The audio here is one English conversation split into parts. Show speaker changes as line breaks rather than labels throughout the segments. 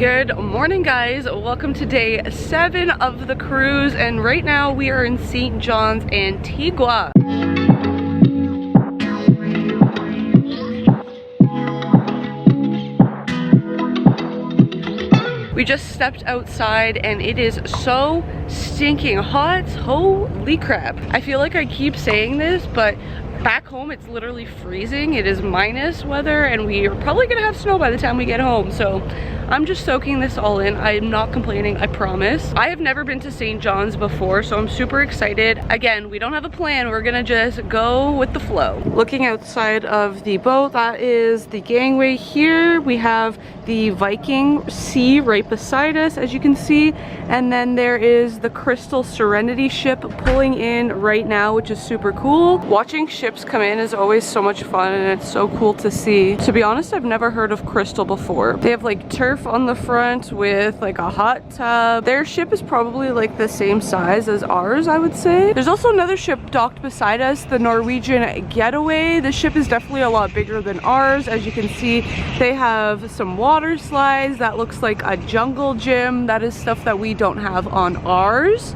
Good morning, guys. Welcome to day 7 of the cruise, and right now we are in St. John's, Antigua. We just stepped outside and it is so stinking hot. Holy crap. I feel like I keep saying this, but back home it's literally freezing. It is minus weather and we are probably gonna have snow by the time we get home. So I'm just soaking this all in. I am not complaining, I promise. I have never been to St. John's before, so I'm super excited. Again, we don't have a plan. We're gonna just go with the flow. Looking outside of the boat, that is the gangway here. We have the Viking Sea right beside us, as you can see. And then there is the Crystal Serenity ship pulling in right now, which is super cool. Watching ships come in is always so much fun and it's so cool to see. To be honest, I've never heard of Crystal before. They have like turf on the front with like a hot tub. Their ship is probably like the same size as ours, I would say. There's also another ship docked beside us, the Norwegian Getaway. The ship is definitely a lot bigger than ours. As you can see, they have some water slides. That looks like a jungle gym. That is stuff that we don't have on ours.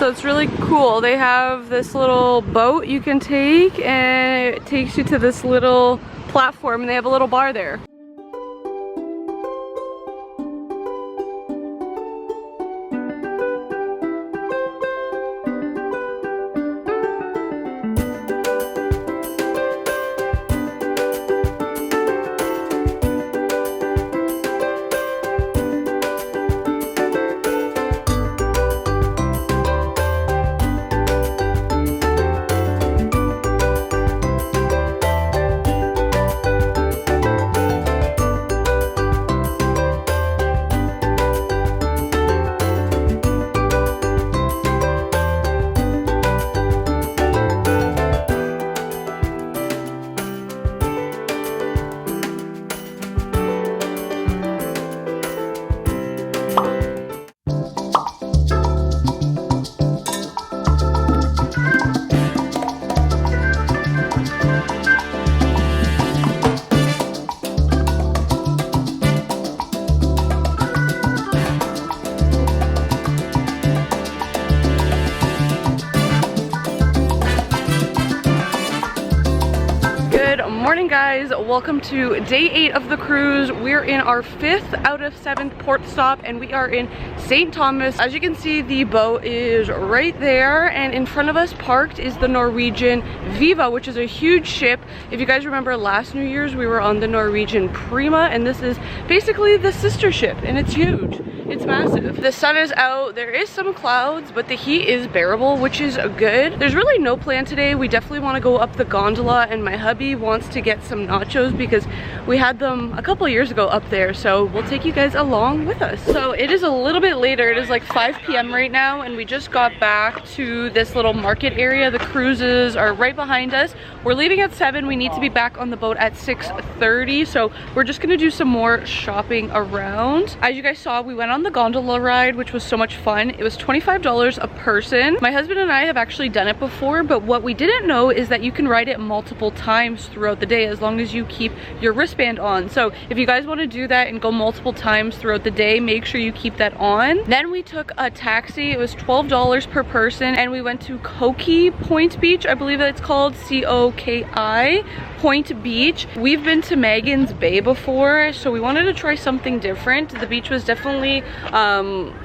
It's really cool. They have this little boat you can take and it takes you to this little platform and they have a little bar there. Morning, guys. Welcome to day 8 of the cruise. We're in our 5th out of 7th port stop and we are in St. Thomas. As you can see, the boat is right there and in front of us parked is the Norwegian Viva, which is a huge ship. If you guys remember last New Year's, we were on the Norwegian Prima and this is basically the sister ship and it's huge. It's massive. The sun is out. There is some clouds, but the heat is bearable, which is good. There's really no plan today. We definitely want to go up the gondola and my hubby wants to get some nachos because we had them a couple years ago up there, so we'll take you guys along with us. So it is a little bit later. It is like 5 p.m. right now and we just got back to this little market area. The cruises are right behind us. We're leaving at 7. We need to be back on the boat at 6:30, so we're just gonna do some more shopping around. As you guys saw, we went on the gondola ride, which was so much fun. It was $25 a person. My husband and I have actually done it before, but what we didn't know is that you can ride it multiple times throughout the day as long as you keep your wristband on. So if you guys want to do that and go multiple times throughout the day, make sure you keep that on. Then we took a taxi. It was $12 per person and we went to Koki Point Beach, I believe that it's called, C-O-K-I, Point Beach. We've been to Megan's Bay before, so we wanted to try something different. The beach was definitely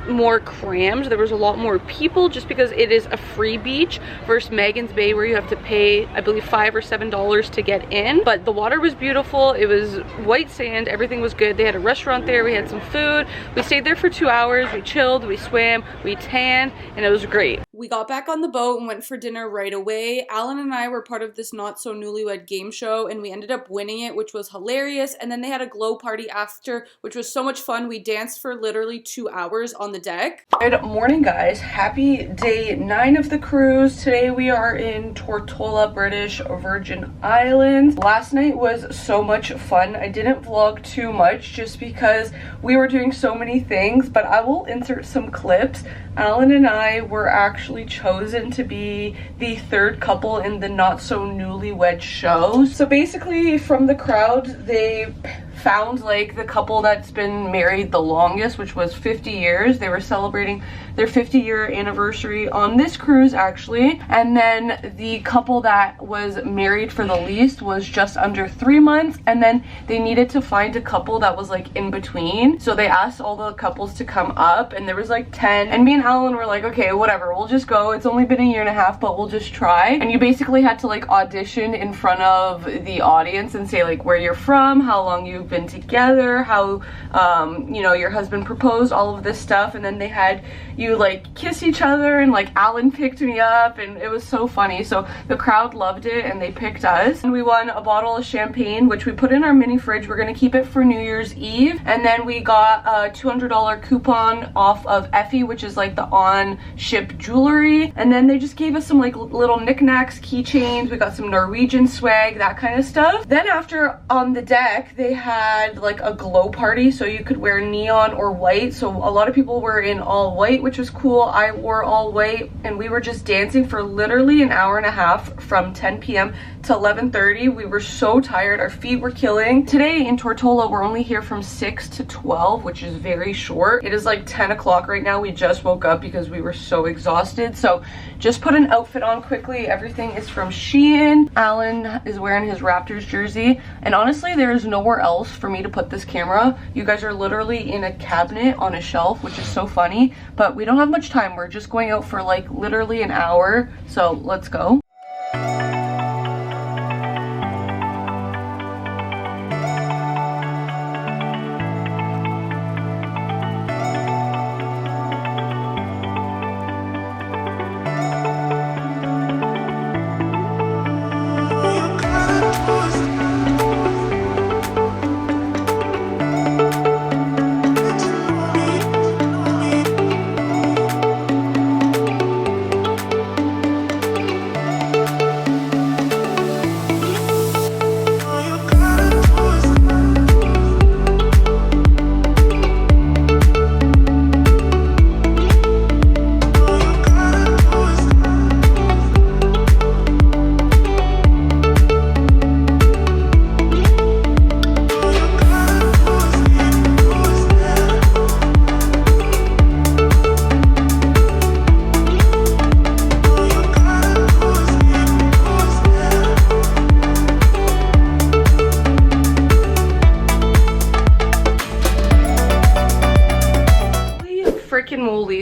more crammed. There was a lot more people just because it is a free beach versus Megan's Bay where you have to pay, I believe, $5 or $7 to get in. But the water was beautiful. It was white sand. Everything was good. They had a restaurant there. We had some food. We stayed there for 2 hours. We chilled, we swam, we tanned, and it was great. We got back on the boat and went for dinner right away. Alan and I were part of this Not So Newlywed game show, and we ended up winning it, which was hilarious. And then they had a glow party after, which was so much fun. We danced for literally 2 hours on the deck. Good morning, guys. Happy day 9 of the cruise. Today we are in Tortola, British Virgin Islands. Last night was so much fun. I didn't vlog too much just because we were doing so many things, but I will insert some clips. Alan and I were actually chosen to be the third couple in the Not So Newlywed show. So basically from the crowd, they found like the couple that's been married the longest, which was 50 years. They were celebrating their 50-year anniversary on this cruise actually. And then the couple that was married for the least was just under 3 months. And then they needed to find a couple that was like in between. So they asked all the couples to come up, and there was like 10. And me and Alan were like, okay, whatever, we'll just go. It's only been a year and a half, but we'll just try. And you basically had to like audition in front of the audience and say like where you're from, how long you've been together, how you know, your husband proposed, all of this stuff. And then they had you like kiss each other, and like Alan picked me up, and it was so funny. So the crowd loved it and they picked us, and we won a bottle of champagne, which we put in our mini fridge. We're gonna keep it for New Year's Eve. And then we got a $200 coupon off of Effie, which is like the on ship jewelry. And then they just gave us some like little knickknacks, keychains. We got some Norwegian swag, that kind of stuff. Then after on the deck they had like a glow party, so you could wear neon or white. So a lot of people were in all white, which was cool. I wore all white, and we were just dancing for literally an hour and a half from 10 p.m. to 11:30. We were so tired, our feet were killing. Today in Tortola we're only here from 6 to 12, which is very short. It is like 10 o'clock right now. We just woke up because we were so exhausted. So just put an outfit on quickly. Everything is from Shein. Alan is wearing his Raptors jersey, and honestly there is nowhere else for me to put this camera. You guys are literally in a cabinet on a shelf, which is so funny, but we don't have much time. We're just going out for like literally an hour, so let's go.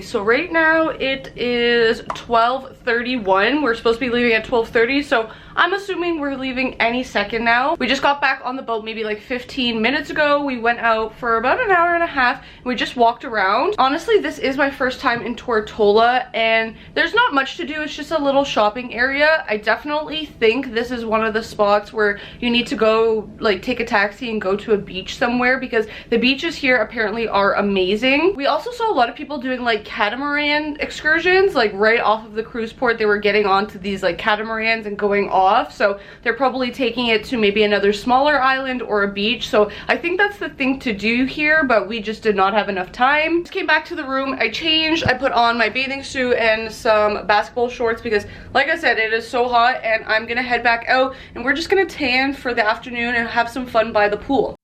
So right now it is 12:31. We're supposed to be leaving at 12:30, so I'm assuming we're leaving any second now. We just got back on the boat maybe like 15 minutes ago. We went out for about an hour and a half, and we just walked around. Honestly, this is my first time in Tortola, and there's not much to do. It's just a little shopping area. I definitely think this is one of the spots where you need to go like take a taxi and go to a beach somewhere, because the beaches here apparently are amazing. We also saw a lot of people doing like catamaran excursions, like right off of the cruise port. They were getting onto these like catamarans and going off, so they're probably taking it to maybe another smaller island or a beach. So I think that's the thing to do here, but we just did not have enough time. Just came back to the room, I changed, I put on my bathing suit and some basketball shorts because like I said, it is so hot, and I'm gonna head back out and we're just gonna tan for the afternoon and have some fun by the pool.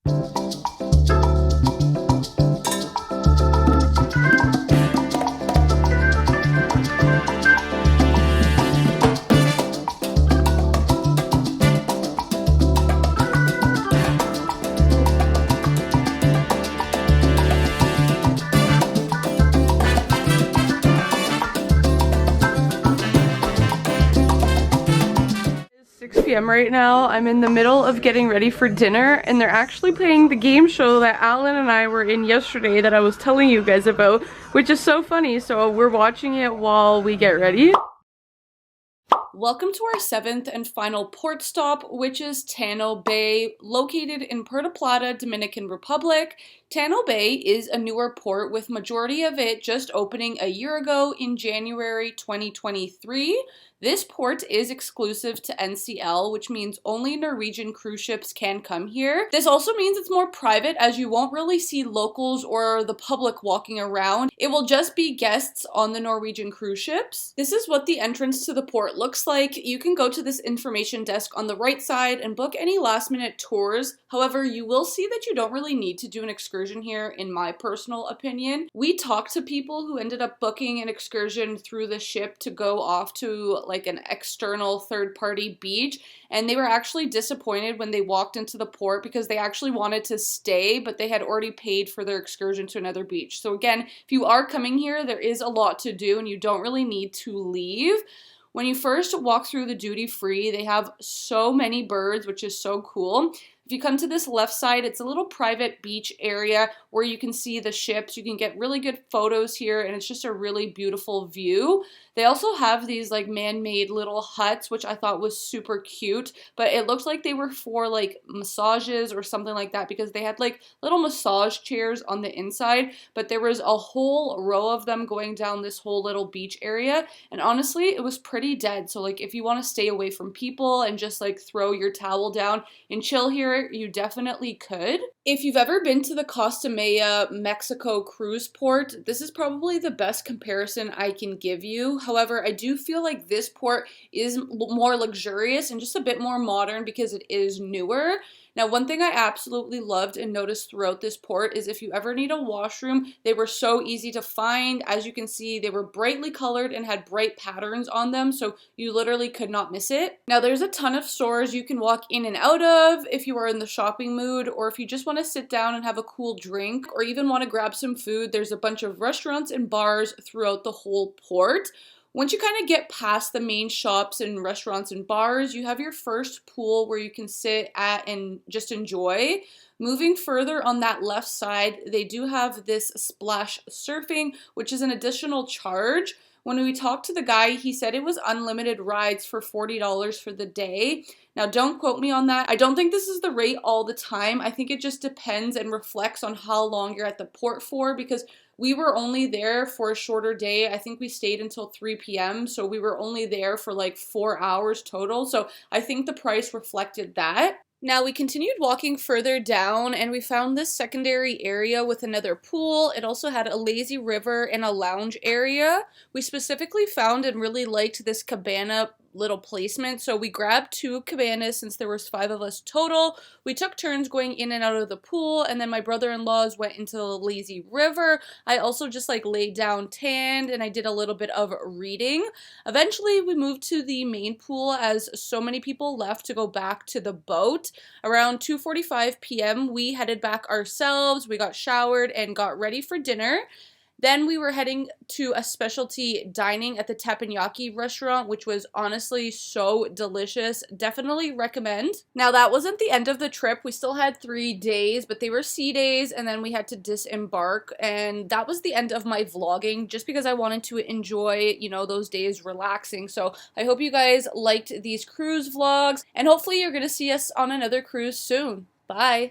6 p.m. right now. I'm in the middle of getting ready for dinner, and they're actually playing the game show that Alan and I were in yesterday that I was telling you guys about, which is so funny. So we're watching it while we get ready. Welcome to our 7th and final port stop, which is Taino Bay, located in Puerto Plata, Dominican Republic. Taino Bay is a newer port, with majority of it just opening a year ago in January 2023. This port is exclusive to NCL, which means only Norwegian cruise ships can come here. This also means it's more private, as you won't really see locals or the public walking around. It will just be guests on the Norwegian cruise ships. This is what the entrance to the port looks like. You can go to this information desk on the right side and book any last-minute tours. However, you will see that you don't really need to do an excursion here, in my personal opinion. We talked to people who ended up booking an excursion through the ship to go off to like an external third-party beach, and they were actually disappointed when they walked into the port because they actually wanted to stay, but they had already paid for their excursion to another beach. So again, if you are coming here, there is a lot to do and you don't really need to leave. When you first walk through the duty free, they have so many birds, which is so cool. If you come to this left side, it's a little private beach area where you can see the ships. You can get really good photos here, and it's just a really beautiful view. They also have these like man-made little huts, which I thought was super cute, but it looked like they were for like massages or something like that, because they had like little massage chairs on the inside, but there was a whole row of them going down this whole little beach area, and honestly, it was pretty dead. So like if you want to stay away from people and just like throw your towel down and chill here, you definitely could. If you've ever been to the Costa Maya, Mexico cruise port, this is probably the best comparison I can give you. However, I do feel like this port is more luxurious and just a bit more modern because it is newer. Now, one thing I absolutely loved and noticed throughout this port is if you ever need a washroom, they were so easy to find. As you can see, they were brightly colored and had bright patterns on them, so you literally could not miss it. Now, there's a ton of stores you can walk in and out of if you are in the shopping mood, or if you just want to sit down and have a cool drink, or even want to grab some food. There's a bunch of restaurants and bars throughout the whole port. Once you kind of get past the main shops and restaurants and bars, you have your first pool where you can sit at and just enjoy. Moving further on that left side, they do have this splash surfing, which is an additional charge. When we talked to the guy, he said it was unlimited rides for $40 for the day. Now, don't quote me on that. I don't think this is the rate all the time. I think it just depends and reflects on how long you're at the port for, because we were only there for a shorter day. I think we stayed until 3 p.m. So we were only there for like 4 hours total. So I think the price reflected that. Now, we continued walking further down and we found this secondary area with another pool. It also had a lazy river and a lounge area. We specifically found and really liked this cabana little placement, so we grabbed 2 cabanas since there was 5 of us total. We took turns going in and out of the pool, and then my brother-in-laws went into the lazy river. I also just like laid down, tanned, and I did a little bit of reading. Eventually we moved to the main pool as so many people left to go back to the boat. Around 2:45 p.m. we headed back ourselves. We got showered and got ready for dinner. Then we were heading to a specialty dining at the teppanyaki restaurant, which was honestly so delicious. Definitely recommend. Now, that wasn't the end of the trip. We still had 3 days, but they were sea days, and then we had to disembark, and that was the end of my vlogging, just because I wanted to enjoy, you know, those days relaxing. So I hope you guys liked these cruise vlogs, and hopefully you're gonna see us on another cruise soon. Bye!